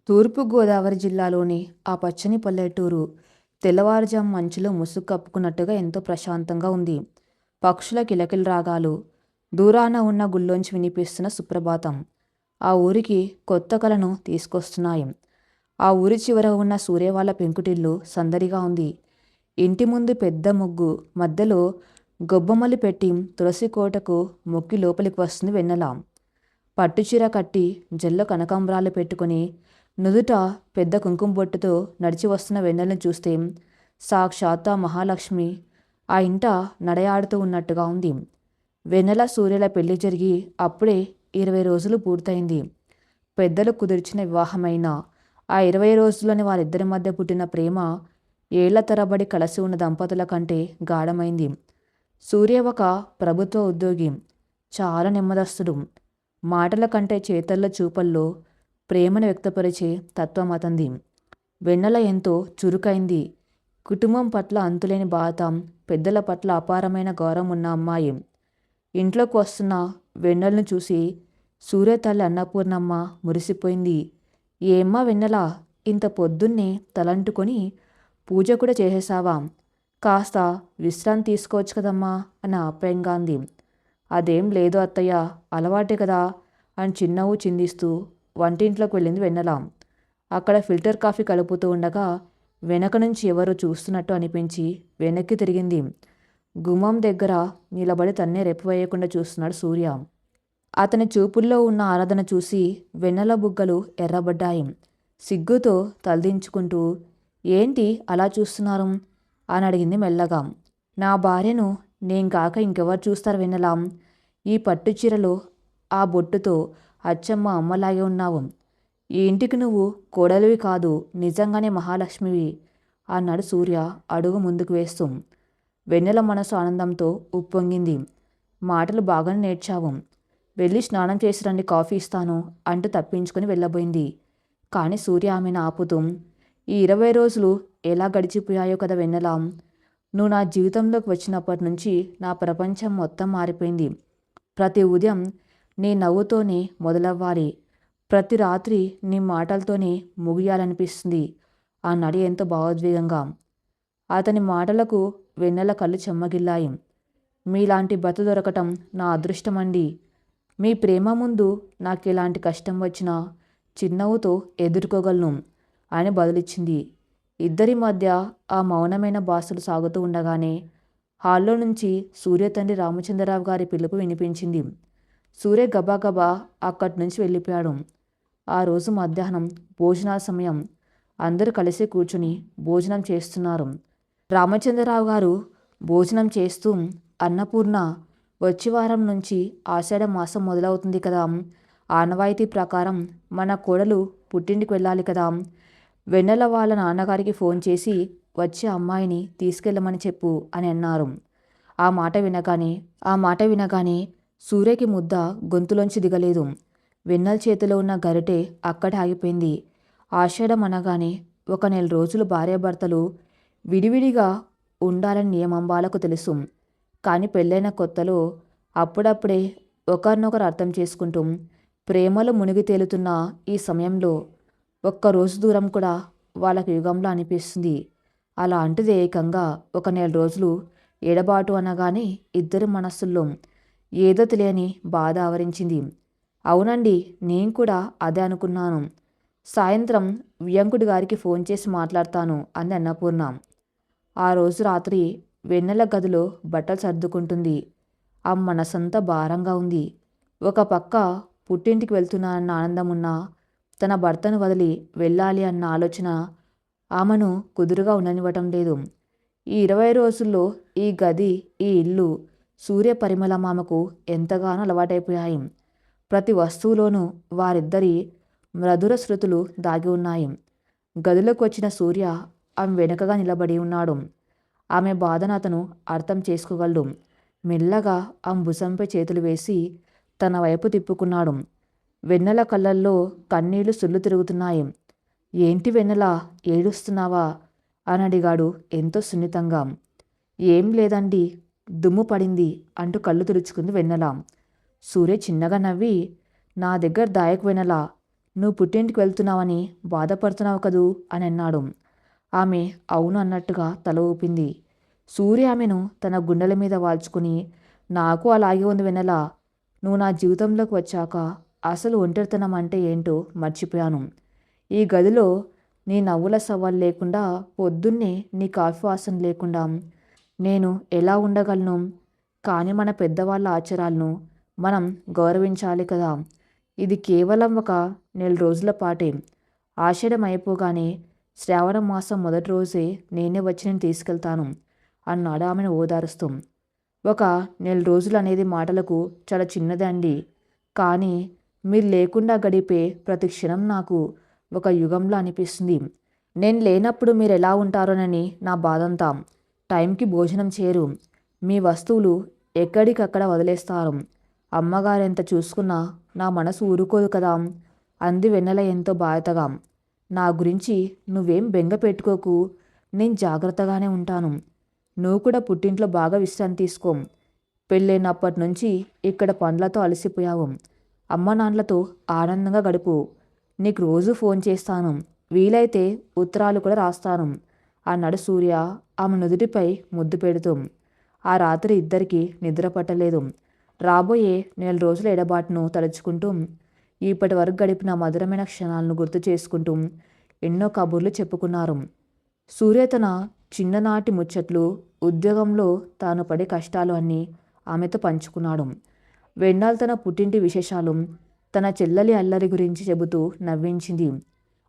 తూర్పుగోదావరి జిల్లాలోని ఆ పచ్చని పల్లెటూరు తెల్లవారుజాము మంచులో ముసుగు కప్పుకున్నట్టుగా ఎంతో ప్రశాంతంగా ఉంది. పక్షుల కిలకిల రాగాలు, దూరాన ఉన్న గుళ్ళోంచి వినిపిస్తున్న సుప్రభాతం ఆ ఊరికి కొత్త కలను తీసుకొస్తున్నాయి. ఆ ఊరి చివర ఉన్న సూర్య వాళ్ళ పెంకుటిల్లు సందడిగా ఉంది. ఇంటి ముందు పెద్ద ముగ్గు మధ్యలో గొబ్బమల్లి పెట్టి తులసి కోటకు మొక్కి లోపలికి వస్తుంది వెన్నెల. పట్టుచీర కట్టి జల్లో కనకాంబరాలు పెట్టుకుని నుదుట పెద్ద కుంకుమ బొట్టుతో నడిచి వస్తున్న వెన్నెలను చూస్తే సాక్షాత్ ఆ మహాలక్ష్మి ఆ ఇంట నడయాడుతూ ఉన్నట్టుగా ఉంది. వెన్నెల సూర్యుల పెళ్లి జరిగి అప్పుడే 20 రోజులు పూర్తయింది. పెద్దలు కుదిర్చిన వివాహమైన ఆ 20 రోజుల్లోని వారిద్దరి మధ్య పుట్టిన ప్రేమ ఏళ్ల తరబడి కలిసి ఉన్న దంపతుల కంటే గాఢమైంది. సూర్య ఒక ప్రభుత్వ ఉద్యోగి, చాలా నెమ్మదస్తుడు. మాటల కంటే చేతల్లో చూపల్లో ప్రేమను వ్యక్తపరిచే తత్వం అతంది. వెన్నెల ఎంతో చురుకైంది. కుటుంబం పట్ల అంతులేని బాధ, పెద్దల పట్ల అపారమైన గౌరవం ఉన్న అమ్మాయి. ఇంట్లోకి వస్తున్న వెన్నెలను చూసి సూర్య తల్లి అన్నపూర్ణమ్మ మురిసిపోయింది. ఏమ్మా వెన్నెల, ఇంత పొద్దున్నే తలంటుకొని పూజ కూడా చేసేసావా? కాస్త విశ్రాంతి తీసుకోవచ్చు కదమ్మా అని ఆప్యాయంగా అంది. అదేం లేదు అత్తయ్య, అలవాటే కదా అని చిన్నవ్వు చిందిస్తూ వంటింట్లోకి వెళ్ళింది వెన్నెల. అక్కడ ఫిల్టర్ కాఫీ కలుపుతూ ఉండగా వెనక నుంచి ఎవరో చూస్తున్నట్టు అనిపించి వెనక్కి తిరిగింది. గుమ్మం దగ్గర నిలబడి తన్నే రెప్పవేయకుండా చూస్తున్నాడు సూర్య. అతని చూపుల్లో ఉన్న ఆరాధన చూసి వెన్నెల బుగ్గలు ఎర్రబడ్డాయి. సిగ్గుతో తలదించుకుంటూ ఏంటి అలా చూస్తున్నారు అని అడిగింది మెల్లగా. నా భార్యను నేను కాక ఇంకెవరు చూస్తారు వెన్నెల? ఈ పట్టుచీరలో ఆ బొట్టుతో అచ్చమ్మ అమ్మలాగే ఉన్నావు. ఈ ఇంటికి నువ్వు కోడలివి కాదు, నిజంగానే మహాలక్ష్మివి అన్నాడు సూర్య అడుగు ముందుకు వేస్తూ. వెన్నెల మనసు ఆనందంతో ఉప్పొంగింది. మాటలు బాగానే నేర్చావు, వెళ్ళి స్నానం చేసి రండి, కాఫీ ఇస్తాను అంటూ తప్పించుకొని వెళ్ళబోయింది. కానీ సూర్య ఆమెను ఆపుతూ, ఈ 20 రోజులు ఎలా గడిచిపోయాయో కదా వెన్నెల. నువ్వు నా జీవితంలోకి వచ్చినప్పటి నుంచి నా ప్రపంచం మొత్తం మారిపోయింది. ప్రతి ఉదయం నీ నవ్వుతోనే మొదలవ్వాలి, ప్రతి రాత్రి నీ మాటలతోనే ముగియాలనిపిస్తుంది అన్నాడు ఎంతో భావోద్వేగంగా. అతని మాటలకు వెన్నెల కళ్ళు చెమ్మగిల్లాయి. మీలాంటి భర్త దొరకటం నా అదృష్టమండి. మీ ప్రేమ ముందు నాకు ఎలాంటి కష్టం వచ్చినా చిరునవ్వుతో ఎదుర్కోగలను అని బదులిచ్చింది. ఇద్దరి మధ్య ఆ మౌనమైన భాషలు సాగుతూ ఉండగానే హాల్లో నుంచి సూర్య తండ్రి రామచంద్రరావు గారి పిలుపు వినిపించింది. సూర్య గబాగబా అక్కడి నుంచి వెళ్ళిపోయాడు. ఆ రోజు మధ్యాహ్నం భోజనాల సమయం. అందరూ కలిసి కూర్చుని భోజనం చేస్తున్నారు. రామచంద్రరావు గారు భోజనం చేస్తూ, అన్నపూర్ణ, వచ్చే వారం నుంచి ఆషాఢ మాసం మొదలవుతుంది కదా, ఆనవాయితీ ప్రకారం మన కోడలు పుట్టింటికి వెళ్ళాలి కదా, వెన్నెల వాళ్ళ నాన్నగారికి ఫోన్ చేసి వచ్చే అమ్మాయిని తీసుకెళ్ళమని చెప్పు అని అన్నారు. ఆ మాట వినగానే సూర్యకి ముద్ద గొంతులోంచి దిగలేదు. వెన్నెల చేతిలో ఉన్న గరిటె అక్కడే ఆగిపోయింది. ఆషాఢం అనగానే 1 నెల రోజులు భార్యాభర్తలు విడివిడిగా ఉండాలని నియమం వాళ్ళకు తెలుసు. కానీ పెళ్ళైన కొత్తలో అప్పుడప్పుడే ఒకరినొకరు అర్థం చేసుకుంటూ ప్రేమలో మునిగి తేలుతున్న ఈ సమయంలో ఒక్కరోజు దూరం కూడా వాళ్ళకి యుగంలో అనిపిస్తుంది. అలా అంటుది ఏకంగా 1 నెల రోజులు ఎడబాటు అనగానే ఇద్దరి మనస్సుల్లో ఏదో తెలియని బాధ ఆవరించింది. అవునండి, నేను కూడా అదే అనుకున్నాను. సాయంత్రం వియంకుడి గారికి ఫోన్ చేసి మాట్లాడతాను అంది అన్నపూర్ణ. ఆ రోజు రాత్రి వెన్నెల గదిలో బట్టలు సర్దుకుంటుంది. ఆ మనసంతా భారంగా ఉంది. ఒక పక్క పుట్టింటికి వెళ్తున్నానన్న ఆనందం ఉన్నా, తన భర్తను వదిలి వెళ్ళాలి అన్న ఆలోచన ఆమెను కుదురుగా ఉండనివ్వటం లేదు. ఈ 20 రోజుల్లో ఈ గది, ఈ ఇల్లు, సూర్య పరిమళం ఆమెకు ఎంతగానో అలవాటైపోయాయి. ప్రతి వస్తువులోనూ వారిద్దరి మధుర శృతులు దాగి ఉన్నాయి. గదిలోకి వచ్చిన సూర్య ఆమె వెనుకగా నిలబడి ఉన్నాడు. ఆమె బాధను అతను అర్థం చేసుకోగలడు. మెల్లగా ఆమె భుజంపై చేతులు వేసి తన వైపు తిప్పుకున్నాడు. వెన్నెల కళ్ళల్లో కన్నీళ్లు సుళ్ళు తిరుగుతున్నాయి. ఏంటి వెన్నెల, ఏడుస్తున్నావా అని అడిగాడు ఎంతో సున్నితంగా. ఏం లేదండి, దుమ్ము పడింది అంటూ కళ్ళు తుడుచుకుంది వెన్నెల. సూర్య చిన్నగా నవ్వి, నా దగ్గర దాయకు వెన్నెల, నువ్వు పుట్టింటికి వెళ్తున్నావని బాధపడుతున్నావు కదూ అని అన్నాడు. ఆమె అవును అన్నట్టుగా తల ఊపింది. సూర్య ఆమెను తన గుండెల మీద వాల్చుకుని, నాకు అలాగే ఉంది వెన్నెలా. నువ్వు నా జీవితంలోకి వచ్చాక అసలు ఒంటరితనం అంటే ఏంటో మర్చిపోయాను. ఈ గదిలో నీ నవ్వుల సవాలు లేకుండా, పొద్దున్నే నీ కాఫీ వాసన లేకుండా నేను ఎలా ఉండగలను? కానీ మన పెద్దవాళ్ళ ఆచారాలను మనం గౌరవించాలి కదా. ఇది కేవలం ఒక నెల రోజుల పాటే. ఆషాఢం అయిపోగానే శ్రావణ మాసం మొదటి రోజే నేనే వచ్చి నేను తీసుకెళ్తాను అన్నాడు ఆమెను ఓదారుస్తూ. ఒక నెల రోజులు అనేది మాటలకు చాలా చిన్నదండి, కానీ మీరు లేకుండా గడిపే ప్రతి క్షణం నాకు ఒక యుగంలో అనిపిస్తుంది. నేను లేనప్పుడు మీరు ఎలా ఉంటారోనని నా బాధంతా. టైంకి భోజనం చేయరు, మీ వస్తువులు ఎక్కడికక్కడ వదిలేస్తారు. అమ్మగారు ఎంత చూసుకున్నా నా మనసు ఊరుకోదు కదా అంది వెన్నెల ఎంతో బాధగా. నా గురించి నువ్వేం బెంగ పెట్టుకోకు, నేను జాగ్రత్తగానే ఉంటాను. నువ్వు కూడా పుట్టింట్లో బాగా విశ్రాంతి తీసుకో. పెళ్ళైనప్పటి నుంచి ఇక్కడ పనులతో అలసిపోయావు. అమ్మ నాన్నలతో ఆనందంగా గడుపు. నీకు రోజు ఫోన్ చేస్తాను, వీలైతే ఉత్తరాలు కూడా రాస్తాను అన్నాడు సూర్య ఆమె నుదుటిపై ముద్దు పెడుతూ. ఆ రాత్రి ఇద్దరికీ నిద్ర పట్టలేదు. రాబోయే నెల రోజుల ఎడబాటును తలుచుకుంటూ, ఇప్పటి వరకు గడిపిన మధురమైన క్షణాలను గుర్తు చేసుకుంటూ ఎన్నో కబుర్లు చెప్పుకున్నారు. సూర్య తన చిన్ననాటి ముచ్చట్లు, ఉద్యోగంలో తాను పడే కష్టాలు అన్నీ ఆమెతో పంచుకున్నాడు. వెన్నెల తన పుట్టింటి విశేషాలు, తన చెల్లెలి అల్లరి గురించి చెబుతూ నవ్వించింది.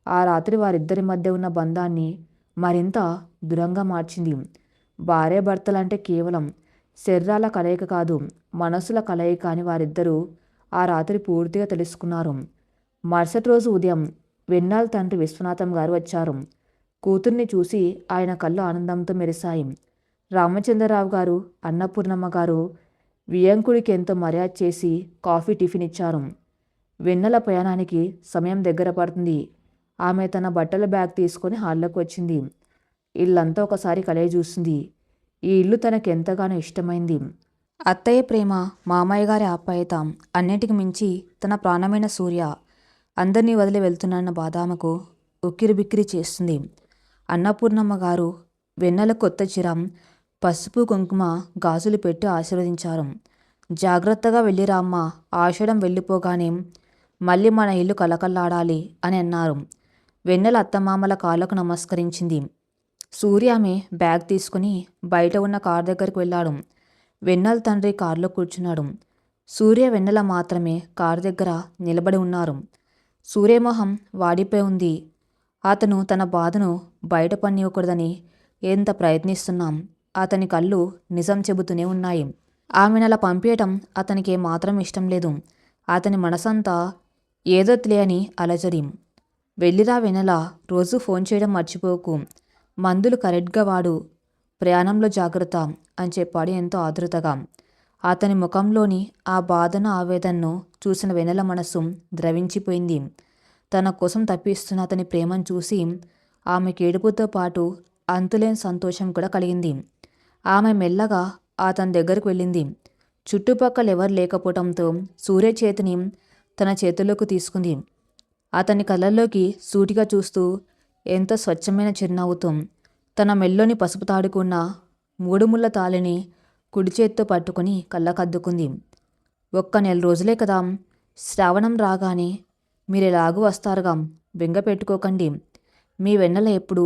ఆ రాత్రి వారిద్దరి మధ్య ఉన్న బంధాన్ని మరింత దృఢంగా మార్చింది. భార్యాభర్తలంటే కేవలం శరీరాల కలయిక కాదు, మనసుల కలయిక అని వారిద్దరూ ఆ రాత్రి పూర్తిగా తెలుసుకున్నారు. మరుసటి రోజు ఉదయం వెన్నెల తండ్రి విశ్వనాథం గారు వచ్చారు. కూతుర్ని చూసి ఆయన కళ్ళు ఆనందంతో మెరిశాయి. రామచంద్రరావు గారు, అన్నపూర్ణమ్మ గారు వియంకుడికి ఎంతో మర్యాద చేసి కాఫీ టిఫిన్ ఇచ్చారు. వెన్నెల ప్రయాణానికి సమయం దగ్గర పడుతుంది. ఆమె తన బట్టల బ్యాగ్ తీసుకొని హాల్లోకి వచ్చింది. ఇల్లంతా ఒకసారి కలయి చూస్తుంది. ఈ ఇల్లు తనకెంతగానో ఇష్టమైంది. అత్తయ్య ప్రేమ, మామయ్య గారి ఆప్యాయత, అన్నిటికి మించి తన ప్రాణమైన సూర్య అందరినీ వదిలి వెళ్తున్నాన్న బాధ ఆమెకు ఉక్కిరిబిక్కిరి చేస్తుంది. అన్నపూర్ణమ్మ గారు వెన్నెల కొత్త చీర, పసుపు కుంకుమ, గాజులు పెట్టి ఆశీర్వదించారు. జాగ్రత్తగా వెళ్ళిరామ్మ, ఆషాఢం వెళ్ళిపోగానే మళ్ళీ మన ఇల్లు కలకల్లాడాలి అని అన్నారు. వెన్నెల అత్తమామల కాళ్ళకు నమస్కరించింది. సూర్య ఆమె బ్యాగ్ తీసుకుని బయట ఉన్న కారు దగ్గరికి వెళ్ళాడు. వెన్నెల తండ్రి కారులో కూర్చున్నాడు. సూర్య, వెన్నెల మాత్రమే కారు దగ్గర నిలబడి ఉన్నారు. సూర్యమొహం వాడిపోయి ఉంది. అతను తన బాధను బయటపడనివ్వకూడదని ఎంత ప్రయత్నిస్తున్నాం, అతని కళ్ళు నిజం చెబుతూనే ఉన్నాయి. ఆమెను అలా పంపించటం అతనికి ఏమాత్రం ఇష్టం లేదు. అతని మనసంతా ఏదో తెలియని అలజడి. వెళ్ళిరా వెన్నెల, రోజు ఫోన్ చేయడం మర్చిపోకు, మందులు కరెక్ట్గా వాడు, ప్రయాణంలో జాగ్రత్త అని చెప్పాడు ఎంతో ఆతృతగా. అతని ముఖంలోని ఆ బాధను, ఆవేదనను చూసిన వెన్నెల మనసు ద్రవించిపోయింది. తన కోసం తప్పిస్తున్న అతని ప్రేమను చూసి ఆమెకి ఏడుపుతో పాటు అంతులేని సంతోషం కూడా కలిగింది. ఆమె మెల్లగా అతని దగ్గరకు వెళ్ళింది. చుట్టుపక్కల ఎవరు లేకపోవడంతో సూర్య చేతిని తన చేతుల్లోకి తీసుకుంది. అతని కళ్ళల్లోకి సూటిగా చూస్తూ ఎంతో స్వచ్ఛమైన చిరునవ్వుతో తన మెల్లోని పసుపు తాడుకున్న 3 ముళ్ళ తాళిని కుడి చేత్తో పట్టుకుని కళ్ళకద్దుకుంది. ఒక్క నెల రోజులే కదా, శ్రావణం రాగానే మీరెలాగూ వస్తారుగా, బెంగ పెట్టుకోకండి, మీ వెన్నెల ఎప్పుడు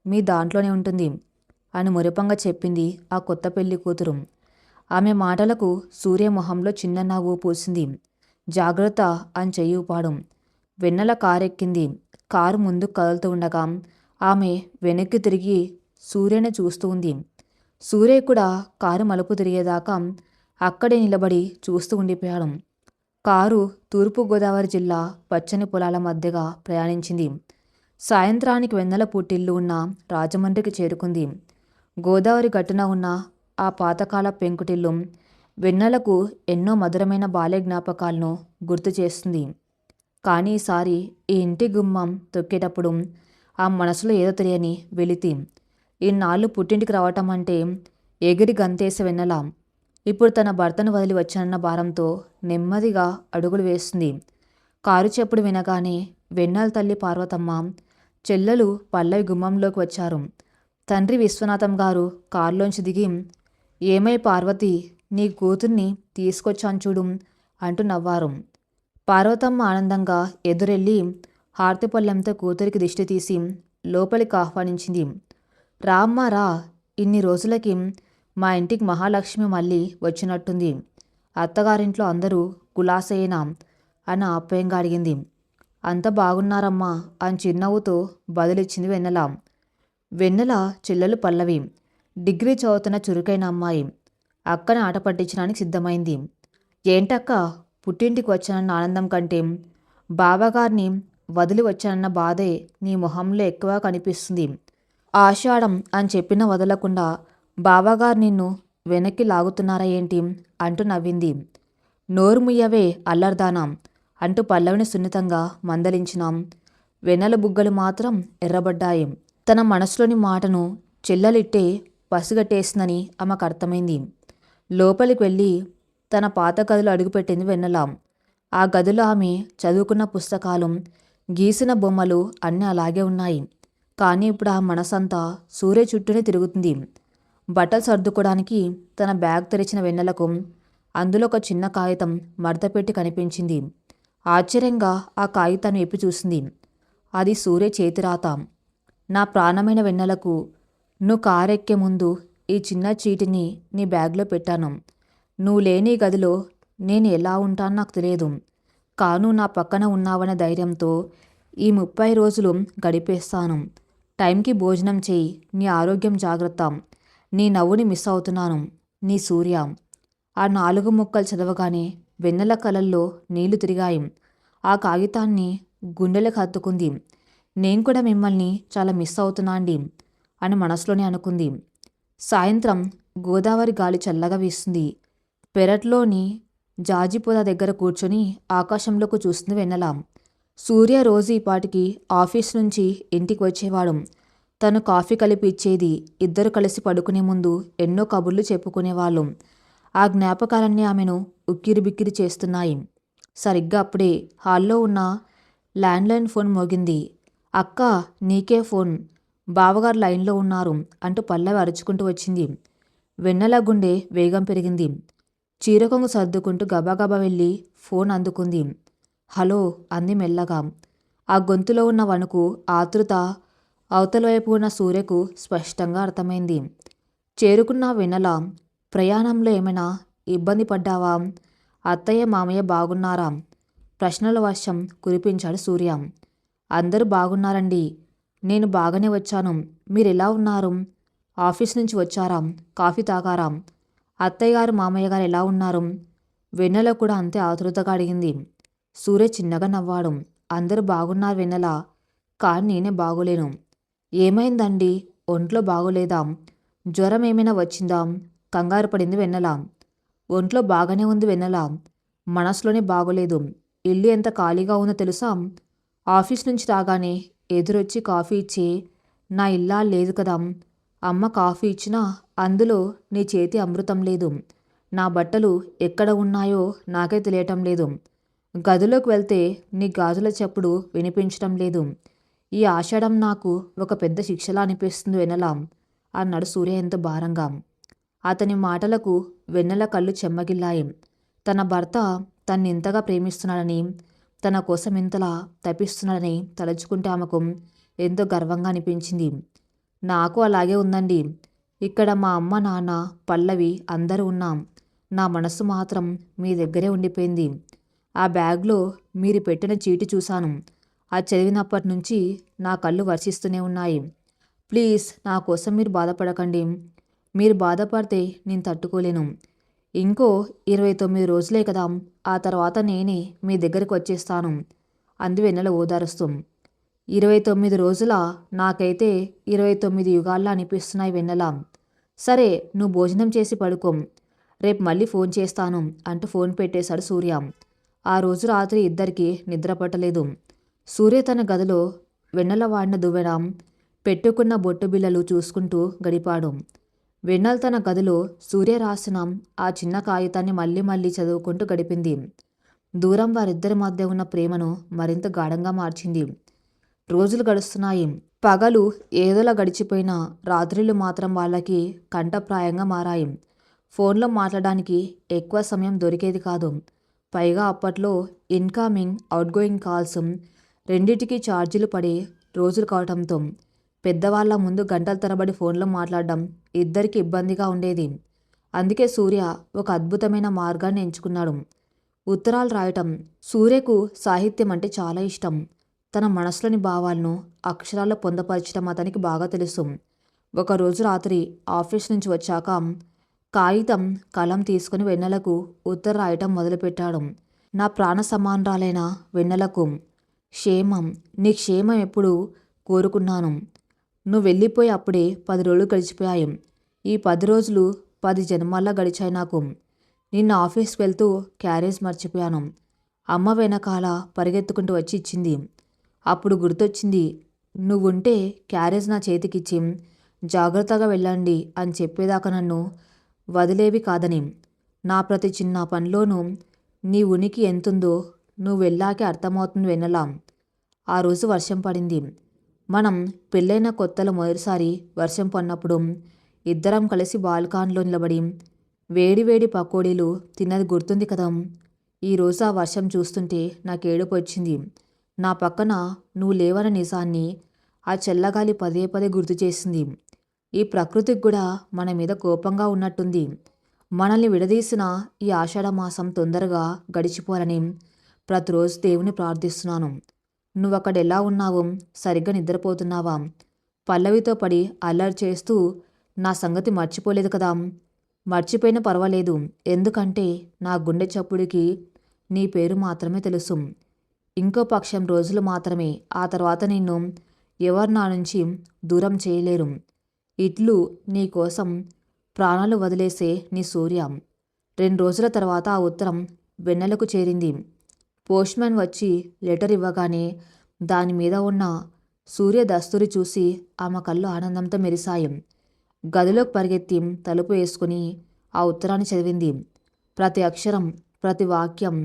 మీ దాంట్లోనే ఉంటుంది అని మురిపంగా చెప్పింది ఆ కొత్త పెళ్లి కూతురు. ఆమె మాటలకు సూర్య మొహంలో చిన్న నవ్వు పూసింది. జాగ్రత్త అని చెయ్యి ఊపాడు. వెన్నెల కారెక్కింది. కారు ముందుకు కదులుతూ ఉండగా ఆమె వెనక్కి తిరిగి సూర్యని చూస్తూ ఉంది. సూర్య కూడా కారు మలుపు తిరిగేదాకా అక్కడే నిలబడి చూస్తూ ఉండిపోయాడు. కారు తూర్పుగోదావరి జిల్లా పచ్చని పొలాల మధ్యగా ప్రయాణించింది. సాయంత్రానికి వెన్నెల పుట్టిల్లు ఉన్న రాజమండ్రికి చేరుకుంది. గోదావరి గట్టున ఉన్న ఆ పాతకాల పెంకుటిల్లు వెన్నెలకు ఎన్నో మధురమైన బాల్య జ్ఞాపకాలను గుర్తు చేస్తుంది. కానీ ఈసారి ఈ ఇంటి గుమ్మం తొక్కేటప్పుడు ఆ మనసులో ఏదో తెలియని వెలితి. ఇన్నాళ్ళు పుట్టింటికి రావటం అంటే ఎగిరి గంతేసే వెన్నెల ఇప్పుడు తన భర్తను వదిలి వచ్చానన్న భారంతో నెమ్మదిగా అడుగులు వేస్తుంది. కారు చప్పుడు వినగానే వెన్నెల తల్లి పార్వతమ్మ, చెల్లెలు పల్లవి గుమ్మంలోకి వచ్చారు. తండ్రి విశ్వనాథం గారు కారులోంచి దిగి, ఏమై పార్వతి, నీ కూతుర్ని తీసుకొచ్చాను చూడు అంటూ నవ్వారు. పార్వతమ్మ ఆనందంగా ఎదురెళ్ళి హారతిపళ్ళెంతో కూతురికి దిష్టి తీసి లోపలికి ఆహ్వానించింది. రామ్మా రా, ఇన్ని రోజులకి మా ఇంటికి మహాలక్ష్మి మళ్ళీ వచ్చినట్టుంది. అత్తగారింట్లో అందరూ కులాసేనా అని ఆప్యాయంగా అడిగింది. అంత బాగున్నారమ్మా అని చిరునవ్వుతో బదులిచ్చింది వెన్నెల. వెన్నెల చెల్లెలు పల్లవి డిగ్రీ చదువుతున్న చురుకైన అమ్మాయి. అక్కని ఆట పట్టించడానికి సిద్ధమైంది. ఏంటక్క, పుట్టింటికి వచ్చానన్న ఆనందం కంటే బావగారిని వదిలి వచ్చానన్న బాధే నీ మొహంలో ఎక్కువ కనిపిస్తుంది. ఆషాఢం అని చెప్పినా వదలకుండా బావగారు నిన్ను వెనక్కి లాగుతున్నారా ఏంటి అంటూ నవ్వింది. నోరు ముయ్యవే అల్లర్దానా అంటూ పల్లవిని సున్నితంగా మందలించినాం. వెన్నెల బుగ్గలు మాత్రం ఎర్రబడ్డాయి. తన మనసులోని మాటను చెల్లెలిట్టే పసిగట్టేసిందని ఆమెకు అర్థమైంది. లోపలికి వెళ్ళి తన పాత గదిలో అడుగుపెట్టింది వెన్నెల. ఆ గదిలో ఆమె చదువుకున్న పుస్తకాలు, గీసిన బొమ్మలు అన్నీ అలాగే ఉన్నాయి. కానీ ఇప్పుడు ఆ మనసంతా సూర్య చుట్టూనే తిరుగుతుంది. బట్టలు సర్దుకోవడానికి తన బ్యాగ్ తెరిచిన వెన్నెలకు అందులో ఒక చిన్న కాగితం మడతపెట్టి కనిపించింది. ఆశ్చర్యంగా ఆ కాగితాన్ని ఎప్పి చూసింది. అది సూర్య చేతిరాత. నా ప్రాణమైన వెన్నెలకు, నువ్వు కారెక్కే ముందు ఈ చిన్న చీటిని నీ బ్యాగ్లో పెట్టాను. నువ్వు లేని గదిలో నేను ఎలా ఉంటానో నాకు తెలియదు. కాను నా పక్కన ఉన్నావనే ధైర్యంతో ఈ 30 రోజులు గడిపేస్తాను. టైంకి భోజనం చేయి, నీ ఆరోగ్యం జాగ్రత్త, నీ నవ్వుని మిస్ అవుతున్నాను, నీ సూర్య. ఆ 4 ముక్కలు చదవగానే వెన్నెల కళ్ళల్లో నీళ్లు తిరిగాయి. ఆ కాగితాన్ని గుండెలకు హత్తుకుంది. నేను కూడా మిమ్మల్ని చాలా మిస్ అవుతున్నా అండి అని మనసులోనే అనుకుంది. సాయంత్రం గోదావరి గాలి చల్లగా వీస్తుంది. పెరట్లోని జాజి పొద దగ్గర కూర్చొని ఆకాశంలోకి చూస్తుంది వెన్నెల. సూర్య రోజు ఈ పాటికి ఆఫీస్ నుంచి ఇంటికి వచ్చేవాడు. తను కాఫీ కలిపి ఇచ్చేది. ఇద్దరు కలిసి పడుకునే ముందు ఎన్నో కబుర్లు చెప్పుకునేవాళ్ళు. ఆ జ్ఞాపకాలన్నీ ఆమెను ఉక్కిరిబిక్కిరి చేస్తున్నాయి. సరిగ్గా అప్పుడే హాల్లో ఉన్న ల్యాండ్లైన్ ఫోన్ మోగింది. అక్క, నీకే ఫోన్, బావగారు లైన్లో ఉన్నారు అంటూ పల్లవి అరుచుకుంటూ వచ్చింది. వెన్నెల గుండె వేగం పెరిగింది. చీరకొంగు సర్దుకుంటూ గబగబా వెళ్ళి ఫోన్ అందుకుంది. హలో అంది మెల్లగా. ఆ గొంతులో ఉన్న వణుకు, ఆతృత అవతల వైపు ఉన్న సూర్యకు స్పష్టంగా అర్థమైంది. చేరుకున్న వెన్నెల, ప్రయాణంలో ఏమైనా ఇబ్బంది పడ్డావా? అత్తయ్య మామయ్య బాగున్నారా? ప్రశ్నల వర్షం కురిపించాడు సూర్య. అందరూ బాగున్నారండి, నేను బాగానే వచ్చాను. మీరెలా ఉన్నారు? ఆఫీస్ నుంచి వచ్చారా? కాఫీ తాగారా? అత్తయ్య గారు మామయ్య గారు ఎలా ఉన్నారు? వెన్నెల కూడా అంతే ఆతృతగా అడిగింది. సూర్య చిన్నగా నవ్వాడు. అందరూ బాగున్నారు వెన్నెల, కానీ నేనే బాగోలేను. ఏమైందండి? ఒంట్లో బాగోలేదా? జ్వరం ఏమైనా వచ్చిందా? కంగారు పడింది వెన్నెల. ఒంట్లో బాగానే ఉంది వెన్నెల, మనసులోనే బాగోలేదు. ఇల్లు ఎంత ఖాళీగా ఉందో తెలుసా? ఆఫీస్ నుంచి రాగానే ఎదురొచ్చి కాఫీ ఇచ్చే నా ఇల్లా లేదు కదా. అమ్మ కాఫీ ఇచ్చినా అందులో నీ చేతి అమృతం లేదు. నా బట్టలు ఎక్కడ ఉన్నాయో నాకే తెలియటం లేదు. గదిలోకి వెళ్తే నీ గాజుల చప్పుడు వినిపించటం లేదు. ఈ ఆషాఢం నాకు ఒక పెద్ద శిక్షలా అనిపిస్తుంది వెన్నెల అన్నాడు సూర్య ఎంతో భారంగా. అతని మాటలకు వెన్నెల కళ్ళు చెమ్మగిల్లాయి. తన భర్త తన్ని ఇంతగా ప్రేమిస్తున్నాడని, తన కోసం ఇంతలా తపిస్తున్నాడని తలుచుకుంటే ఆమెకు ఎంతో గర్వంగా అనిపించింది. నాకు అలాగే ఉందండి. ఇక్కడ మా అమ్మ నాన్న పల్లవి అందరూ ఉన్నాం. నా మనసు మాత్రం మీ దగ్గరే ఉండిపోయింది. ఆ బ్యాగ్లో మీరు పెట్టిన చీటి చూశాను. అది చదివినప్పటి నుంచి నా కళ్ళు వర్షిస్తూనే ఉన్నాయి. ప్లీజ్ నా కోసం మీరు బాధపడకండి. మీరు బాధపడితే నేను తట్టుకోలేను. ఇంకో 29 రోజులే కదా, ఆ తర్వాత నేనే మీ దగ్గరికి వచ్చేస్తాను అంది వెన్నెల ఓదారుస్తూ. 29 రోజుల? నాకైతే 29 యుగాల్లా అనిపిస్తున్నాయి వెన్నెల. సరే, నువ్వు భోజనం చేసి పడుకో, రేపు మళ్ళీ ఫోన్ చేస్తాను అంటూ ఫోన్ పెట్టేశాడు సూర్య. ఆ రోజు రాత్రి ఇద్దరికీ నిద్ర పట్టలేదు. సూర్య తన గదిలో వెన్నెల వాడిన దువ్వెన, పెట్టుకున్న బొట్టు బిళ్ళలు చూసుకుంటూ గడిపాడు. వెన్నెల తన గదిలో సూర్య రాసిన ఆ చిన్న కాగితాన్ని మళ్ళీ మళ్ళీ చదువుకుంటూ గడిపింది. దూరం వారిద్దరి మధ్య ఉన్న ప్రేమను మరింత గాఢంగా మార్చింది. రోజులు గడుస్తున్నాయి. పగలు ఏదోలా గడిచిపోయినా రాత్రిళ్ళు మాత్రం వాళ్ళకి కంఠప్రాయంగా మారాయి. ఫోన్లో మాట్లాడడానికి ఎక్కువ సమయం దొరికేది కాదు. పైగా అప్పట్లో ఇన్కమింగ్, అవుట్గోయింగ్ కాల్స్ రెండిటికి ఛార్జీలు పడే రోజులు కావటంతో పెద్దవాళ్ళ ముందు గంటల తరబడి ఫోన్లో మాట్లాడడం ఇద్దరికి ఇబ్బందిగా ఉండేది. అందుకే సూర్య ఒక అద్భుతమైన మార్గాన్ని ఎంచుకున్నాడు. ఉత్తరాలు రాయటం. సూర్యకు సాహిత్యం అంటే చాలా ఇష్టం. తన మనసులోని భావాలను అక్షరాల్లో పొందపరచడం అతనికి బాగా తెలుసు. ఒకరోజు రాత్రి ఆఫీస్ నుంచి వచ్చాక కాగితం, కలం తీసుకుని వెన్నెలకు ఉత్తరం రాయటం మొదలుపెట్టాడు. నా ప్రాణ సమానరాలైన వెన్నెలకు, క్షేమం, నీ క్షేమం ఎప్పుడు కోరుకున్నాను. నువ్వు వెళ్ళిపోయి అప్పుడే 10 రోజులు గడిచిపోయాయి. ఈ 10 రోజులు 10 జన్మల్లా గడిచాయి నాకు. నిన్న ఆఫీస్కి వెళ్తూ క్యారేజ్ మర్చిపోయాను. అమ్మ వెనకాల పరిగెత్తుకుంటూ వచ్చి ఇచ్చింది. అప్పుడు గుర్తొచ్చింది, నువ్వుంటే క్యారేజ్ నా చేతికిచ్చి జాగ్రత్తగా వెళ్ళండి అని చెప్పేదాకా నన్ను వదిలేవి కాదని. నా ప్రతి చిన్న పనిలోనూ నీ ఉనికి ఎంతుందో నువ్వు వెళ్ళాకే అర్థమవుతుంది వెన్నెలా. ఆ రోజు వర్షం పడింది. మనం పెళ్ళైన కొత్తలో మొదటిసారి వర్షం పడినప్పుడు ఇద్దరం కలిసి బాల్కాన్లో నిలబడి వేడివేడి పకోడీలు తిన్నది గుర్తుంది కదా. ఈరోజు ఆ వర్షం చూస్తుంటే నాకు ఏడుపు వచ్చింది. నా పక్కన నువ్వు లేవన్న నిజాన్ని ఆ చల్లగాలి పదే పదే గుర్తు చేసింది. ఈ ప్రకృతికి కూడా మన మీద కోపంగా ఉన్నట్టుంది. మనల్ని విడదీసిన ఈ ఆషాఢ మాసం తొందరగా గడిచిపోవాలని ప్రతిరోజు దేవుని ప్రార్థిస్తున్నాను. నువ్వక్కడ ఎలా ఉన్నావు? సరిగ్గా నిద్రపోతున్నావా? పల్లవితో పడి అల్లరి చేస్తూ నా సంగతి మర్చిపోలేదు కదా. మర్చిపోయినా పర్వాలేదు, ఎందుకంటే నా గుండె చప్పుడికి నీ పేరు మాత్రమే తెలుసు. ఇంకో పక్షం రోజులు మాత్రమే. ఆ తర్వాత నిన్ను ఎవరు నా నుంచి దూరం చేయలేరు. ఇట్లు నీ కోసం ప్రాణాలు వదిలేసే నీ సూర్య. 2 రోజుల తర్వాత ఆ ఉత్తరం వెన్నెలకు చేరింది. పోస్ట్‌మ్యాన్ వచ్చి లెటర్ ఇవ్వగానే దాని మీద ఉన్న సూర్య దస్తూరి చూసి ఆమె కళ్ళు ఆనందంతో మెరిశాయి. గదిలోకి పరిగెత్తి తలుపు వేసుకుని ఆ ఉత్తరాన్ని చదివింది. ప్రతి అక్షరం, ప్రతి వాక్యం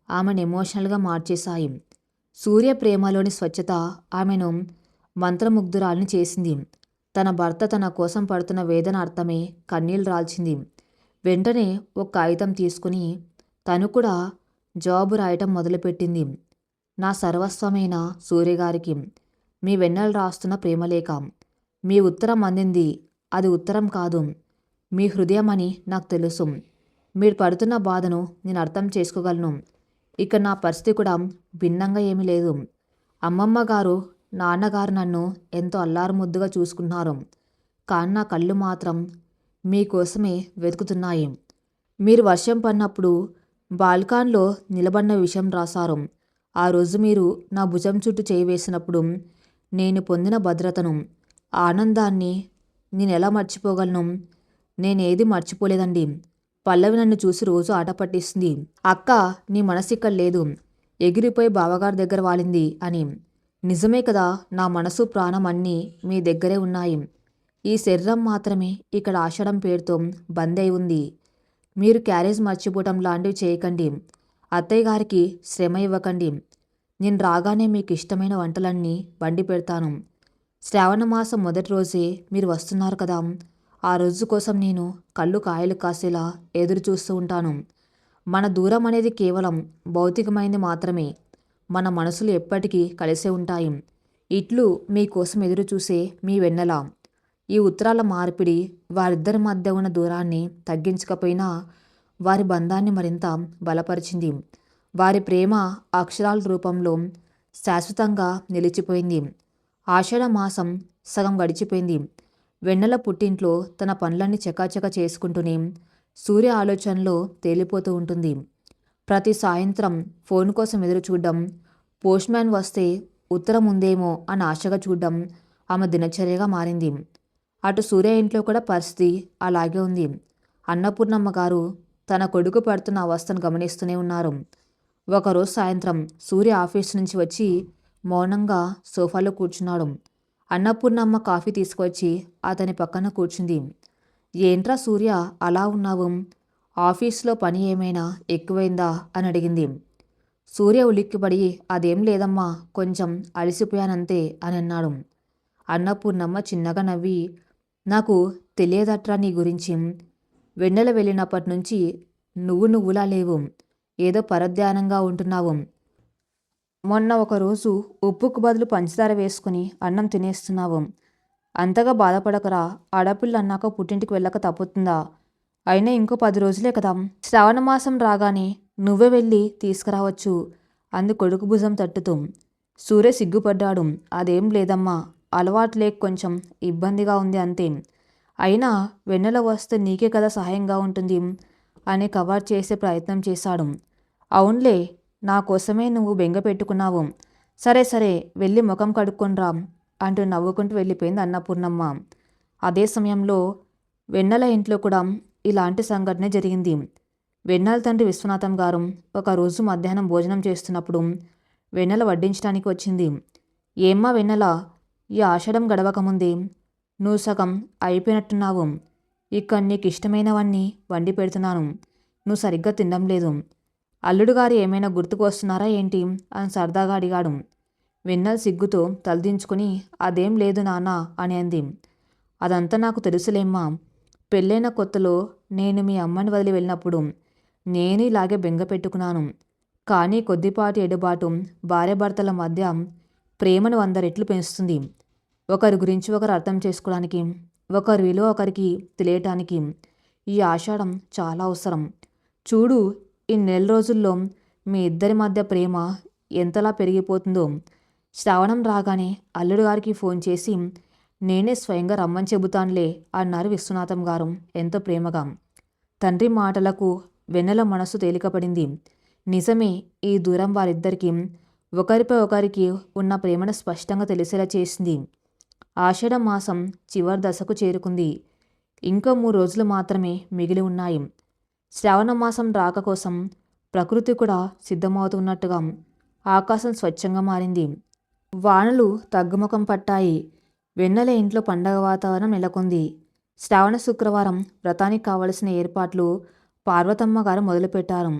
ఆమెను ఎమోషనల్గా మార్చేశాయి. సూర్య ప్రేమలోని స్వచ్ఛత ఆమెను మంత్రముగ్ధురాల్ని చేసింది. తన భర్త తన కోసం పడుతున్న వేదన అర్థమే కన్నీళ్లు రాల్చింది. వెంటనే ఒక కాగితం తీసుకుని తను కూడా జవాబు రాయటం మొదలుపెట్టింది. నా సర్వస్వమైన సూర్యగారికి మీ వెన్నెల రాస్తున్న ప్రేమలేఖ. మీ ఉత్తరం అందింది. అది ఉత్తరం కాదు, మీ హృదయం అని నాకు తెలుసు. మీరు పడుతున్న బాధను నేను అర్థం చేసుకోగలను. ఇక నా పరిస్థితి కూడా భిన్నంగా ఏమీ లేదు. అమ్మమ్మ గారు, నాన్నగారు నన్ను ఎంతో అల్లారుముద్దుగా చూసుకున్నారు. కానీ నా కళ్ళు మాత్రం మీకోసమే వెతుకుతున్నాయి. మీరు వర్షం పడినప్పుడు బాల్కాన్లో నిలబడిన విషయం రాశారు. ఆ రోజు మీరు నా భుజం చుట్టూ చేయి వేసినప్పుడు నేను పొందిన భద్రతను, ఆనందాన్ని నేనెలా మర్చిపోగలను? నేనేది మర్చిపోలేదండి. పల్లవి నన్ను చూసి రోజు ఆట పట్టిస్తుంది. అక్క, నీ మనసు ఇక్కడ లేదు, ఎగిరిపోయి బావగారి దగ్గర వాలింది అని. నిజమే కదా, నా మనసు ప్రాణం అన్నీ మీ దగ్గరే ఉన్నాయి. ఈ శరీరం మాత్రమే ఇక్కడ ఆషాఢం పేరుతో బంద్ అయి ఉంది. మీరు క్యారేజ్ మర్చిపోవటం లాంటివి చేయకండి. అత్తయ్య గారికి శ్రమ ఇవ్వకండి. నేను రాగానే మీకు ఇష్టమైన వంటలన్నీ వండి పెడతాను. శ్రావణ మాసం మొదటి రోజే మీరు వస్తున్నారు కదా, ఆ రోజు కోసం నేను కళ్ళు కాయలు కాసేలా ఎదురు చూస్తూ ఉంటాను. మన దూరం అనేది కేవలం భౌతికమైనది మాత్రమే. మన మనసులు ఎప్పటికీ కలిసే ఉంటాయి. ఇట్లు మీకోసం ఎదురు చూసే మీ వెన్నెల. ఈ ఉత్తరాల మార్పిడి వారిద్దరి మధ్య ఉన్న దూరాన్ని తగ్గించకపోయినా వారి బంధాన్ని మరింత బలపరిచింది. వారి ప్రేమ అక్షరాల రూపంలో శాశ్వతంగా నిలిచిపోయింది. ఆషాఢ మాసం సగం గడిచిపోయింది. వెన్నెల పుట్టింట్లో తన పనులన్నీ చకాచక చేసుకుంటూనే సూర్య ఆలోచనలో తేలిపోతూ ఉంటుంది. ప్రతి సాయంత్రం ఫోన్ కోసం ఎదురు చూడడం, పోస్ట్‌మ్యాన్ వస్తే ఉత్తరం ఉందేమో అని ఆశగా చూడడం ఆమె దినచర్యగా మారింది. అటు సూర్య ఇంట్లో కూడా పరిస్థితి అలాగే ఉంది. అన్నపూర్ణమ్మ గారు తన కొడుకు పడుతున్న అవస్థను గమనిస్తూనే ఉన్నారు. ఒకరోజు సాయంత్రం సూర్య ఆఫీస్ నుంచి వచ్చి మౌనంగా సోఫాలో కూర్చున్నాడు. అన్నపూర్ణమ్మ కాఫీ తీసుకొచ్చి అతని పక్కన కూర్చుంది. ఏంట్రా సూర్య, అలా ఉన్నావు? ఆఫీస్లో పని ఏమైనా ఎక్కువైందా అని అడిగింది. సూర్య ఉలిక్కిపడి అదేం లేదమ్మా, కొంచెం అలసిపోయానంతే అని అన్నాడు. అన్నపూర్ణమ్మ చిన్నగా నవ్వి, నాకు తెలియదట్రా నీ గురించి. వెన్నెల వెళ్ళినప్పటి నుంచి నువ్వులా లేవు. ఏదో పరధ్యానంగా ఉంటున్నావు. మొన్న ఒకరోజు ఉప్పుకు బదులు పంచదార వేసుకుని అన్నం తినేస్తున్నావు. అంతగా బాధపడకరా, ఆడపిల్ల అన్నాక పుట్టింటికి వెళ్ళక తప్పుతుందా? అయినా ఇంకో 10 రోజులే కదా. శ్రావణమాసం రాగానే నువ్వే వెళ్ళి తీసుకురావచ్చు అంది కొడుకు భుజం తట్టుతూ. సూర్య సిగ్గుపడ్డాడు. అదేం లేదమ్మా, అలవాటు లేక కొంచెం ఇబ్బందిగా ఉంది అంతే. అయినా వెన్నెల వస్తే నీకే కదా సహాయంగా ఉంటుంది అని కవర్ చేసే ప్రయత్నం చేశాడు. అవునులే, నా కోసమే నువ్వు బెంగ పెట్టుకున్నావు. సరే సరే, వెళ్ళి ముఖం కడుక్కొనిరా అంటూ నవ్వుకుంటూ వెళ్ళిపోయింది అన్నపూర్ణమ్మ. అదే సమయంలో వెన్నెల ఇంట్లో కూడా ఇలాంటి సంఘటన జరిగింది. వెన్నెల తండ్రి విశ్వనాథం గారు ఒకరోజు మధ్యాహ్నం భోజనం చేస్తున్నప్పుడు వెన్నెల వడ్డించడానికి వచ్చింది. ఏమ్మా వెన్నెల, ఈ ఆషాఢం గడవకముందే నువ్వు సగం అయిపోయినట్టున్నావు. ఇక నీకు ఇష్టమైనవన్నీ వండి పెడుతున్నాను. నువ్వు సరిగ్గా తినడం లేదు. అల్లుడు గారు ఏమైనా గుర్తుకు వస్తున్నారా ఏంటి అని సరదాగా అడిగాడు. వెన్నెల సిగ్గుతో తలదించుకుని అదేం లేదు నాన్న అని అంది. అదంతా నాకు తెలుసులేమ్మా. పెళ్ళైన కొత్తలో నేను మీ అమ్మని వదిలి వెళ్ళినప్పుడు నేను ఇలాగే బెంగ పెట్టుకున్నాను. కానీ కొద్దిపాటి ఎడుబాటు భార్యాభర్తల మధ్య ప్రేమను 100 రెట్లు పెంచుతుంది. ఒకరి గురించి ఒకరు అర్థం చేసుకోవడానికి, ఒకరి విలువ ఒకరికి తెలియటానికి ఈ ఆషాఢం చాలా అవసరం. చూడు, ఈ నెల రోజుల్లో మీ ఇద్దరి మధ్య ప్రేమ ఎంతలా పెరిగిపోతుందో. శ్రావణం రాగానే అల్లుడు గారికి ఫోన్ చేసి నేనే స్వయంగా రమ్మని చెబుతానులే అన్నారు విశ్వనాథం గారు ఎంతో ప్రేమగా. తండ్రి మాటలకు వెన్నెల మనసు తేలికపడింది. నిజమే, ఈ దూరం వారిద్దరికీ ఒకరిపై ఒకరికి ఉన్న ప్రేమను స్పష్టంగా తెలిసేలా చేసింది. ఆషాఢ మాసం చివరి దశకు చేరుకుంది. ఇంకో 3 రోజులు మాత్రమే మిగిలి ఉన్నాయి. శ్రావణ మాసం రాక కోసం ప్రకృతి కూడా సిద్ధమవుతున్నట్టుగా ఆకాశం స్వచ్ఛంగా మారింది. వానలు తగ్గుముఖం పట్టాయి. వెన్నెల ఇంట్లో పండగ వాతావరణం నెలకొంది. శ్రావణ శుక్రవారం వ్రతానికి కావలసిన ఏర్పాట్లు పార్వతమ్మ గారు మొదలుపెట్టారు.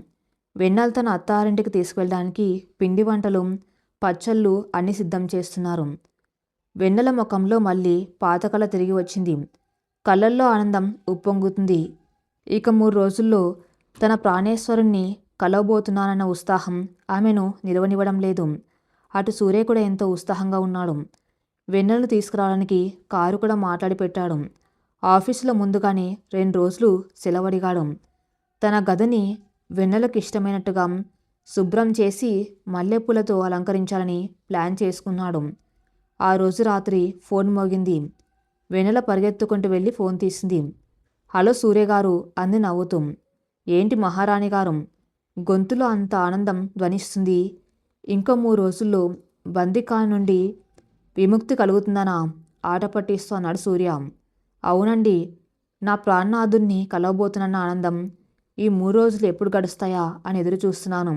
వెన్నెల తన అత్తారింటికి తీసుకువెళ్ళడానికి పిండి వంటలు, పచ్చళ్ళు అన్నీ సిద్ధం చేస్తున్నారు. వెన్నెల ముఖంలో మళ్ళీ పాతకళ తిరిగి వచ్చింది. కళ్ళల్లో ఆనందం ఉప్పొంగుతుంది. ఇక 3 రోజుల్లో తన ప్రాణేశ్వరుణ్ణి కలవబోతున్నానన్న ఉత్సాహం ఆమెను నిలవనివ్వడం లేదు. అటు సూర్య కూడా ఎంతో ఉత్సాహంగా ఉన్నాడు. వెన్నెలను తీసుకురావడానికి కారు కూడా మాట్లాడి పెట్టాడు. ఆఫీసులో ముందుగానే 2 రోజులు సెలవడిగాడు. తన గదిని వెన్నెలకు ఇష్టమైనట్టుగా శుభ్రం చేసి మల్లెపూలతో అలంకరించాలని ప్లాన్ చేసుకున్నాడు. ఆ రోజు రాత్రి ఫోన్ మోగింది. వెన్నెల పరిగెత్తుకుంటూ వెళ్ళి ఫోన్ తీసింది. హలో సూర్యగారు అంది నవ్వుతూ. ఏంటి మహారాణి గారు, గొంతులో అంత ఆనందం ధ్వనిస్తుంది. ఇంకో 3 రోజుల్లో బందిఖాన నుండి విముక్తి కలుగుతుందనా ఆట పట్టిస్తూ అన్నాడు సూర్య. అవునండి, నా ప్రాణనాథుణ్ణి కలవబోతున్న ఆనందం ఈ 3 రోజులు ఎప్పుడు గడుస్తాయా అని ఎదురు చూస్తున్నాను.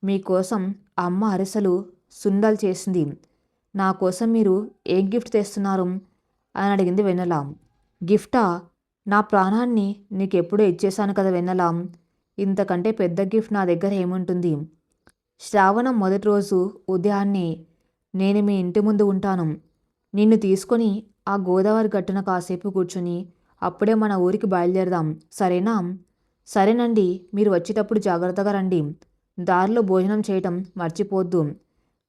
మీకోసం అమ్మ అరిసెలు సుండలు చేసింది. నా కోసం మీరు ఏం గిఫ్ట్ తెస్తున్నారు అని అడిగింది వెన్నెల. గిఫ్టా? నా ప్రాణాన్ని నీకెప్పుడో ఇచ్చేశాను కదా వెన్నెల. ఇంతకంటే పెద్ద గిఫ్ట్ నా దగ్గర ఏముంటుంది? శ్రావణం మొదటి రోజు ఉదయాన్నే నేను మీ ఇంటి ముందు ఉంటాను. నిన్ను తీసుకొని ఆ గోదావరి గట్టున కాసేపు కూర్చుని అప్పుడే మన ఊరికి బయలుదేరదాం, సరేనా? సరేనండి, మీరు వచ్చేటప్పుడు జాగ్రత్తగా రండి. దారిలో భోజనం చేయటం మర్చిపోద్దు.